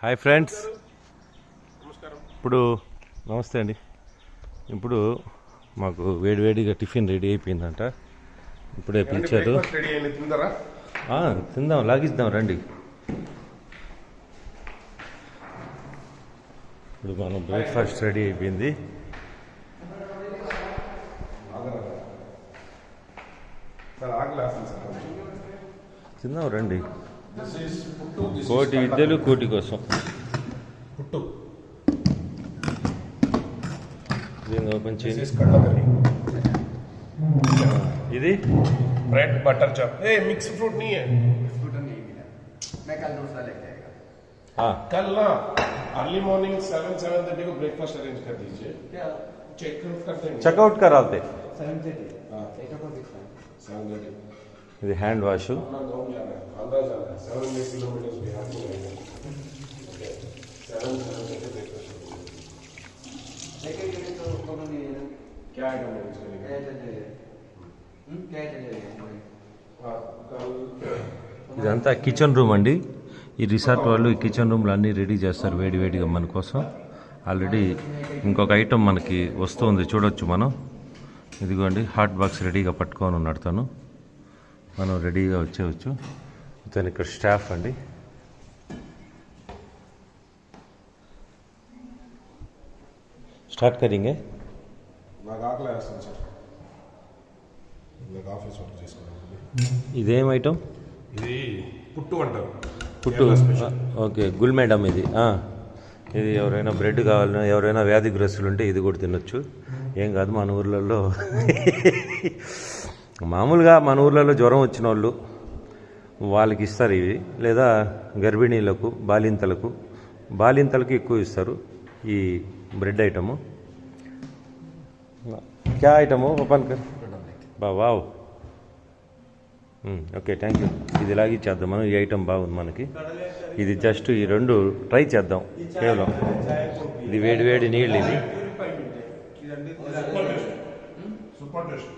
Hi friends, ఇప్పుడు నమస్తే అండి. ఇప్పుడు మాకు వేడివేడిగా టిఫిన్ రెడీ అయిపోయిందంట. ఇప్పుడే పిలిచారు. తిందాం, లాగిద్దాం రండి. ఇప్పుడు మనం బ్రేక్ఫాస్ట్ రెడీ అయిపోయింది. తిందాం రండి. కోటి విద్యలు కోటి కోసం. ఓపెన్ చేసి ఇది bread butter chop. Mix fruit नहीं है। मैं कल दूसरा लेके आएगा। कल ना अर्ली मॉर्निंग 7-7:30 को ब्रेकफास्ट अरेंज कर दीजिए। क्या चेकआउट कर देंगे। చెక్అవుట్ कराते 7:30 7:30 ఇది హ్యాండ్ వాష్. अपना गाँव जाना है, आंध्रा जाना है। 7 किलोमीटर बिहार में रहेगा। ओके 7:30 ब्रेकफास्ट लेके गए तो कौन नहीं है क्या आइटम है इसके लिए? क्या चाहिए क्या चाहिए कल ఇదంతా కిచెన్ రూమ్ అండి. ఈ రిసార్ట్ వాళ్ళు ఈ కిచెన్ రూమ్లో అన్నీ రెడీ చేస్తారు వేడివేడిగా మన కోసం. ఆల్రెడీ ఇంకొక ఐటెం మనకి వస్తుంది, చూడొచ్చు మనం. ఇదిగోండి హాట్ బాక్స్ రెడీగా పట్టుకొని ఉన్నాడు తను. మనం రెడీగా వచ్చేవచ్చు. ఇతను ఇక్కడ స్టాఫ్ అండి. స్టార్ట్ కరింగే. నాకు ఆకలి వేస్తుంది సార్. నాకు ఆఫీస్ వర్క్ చేసుకోవాలి. ఇదేం ఐటమ్? ఇది పుట్టు అంటారు. పుట్టు. ఓకే, గుల్ మేడం ఇది. ఇది ఎవరైనా బ్రెడ్ కావాలన్నా, ఎవరైనా వ్యాధిగ్రస్తులు ఉంటే ఇది కూడా తినొచ్చు. ఏం కాదు. మన ఊర్లలో మామూలుగా మన ఊర్లలో జ్వరం వచ్చిన వాళ్ళు వాళ్ళకి ఇస్తారు ఇవి. లేదా గర్భిణీలకు, బాలింతలకు ఎక్కువ ఇస్తారు ఈ బ్రెడ్ ఐటము. క్యా ఐటము ఓపెన్ కర్. వావ్. Okay, thank you. ఇది ఇలాగే చేద్దాం మనం. ఈ ఐటమ్ బాగుంది మనకి. ఇది జస్ట్ ఈ రెండు ట్రై చేద్దాం కేవలం. ఇది వేడి వేడి నీళ్ళు. ఇది సూపర్ టేస్ట్.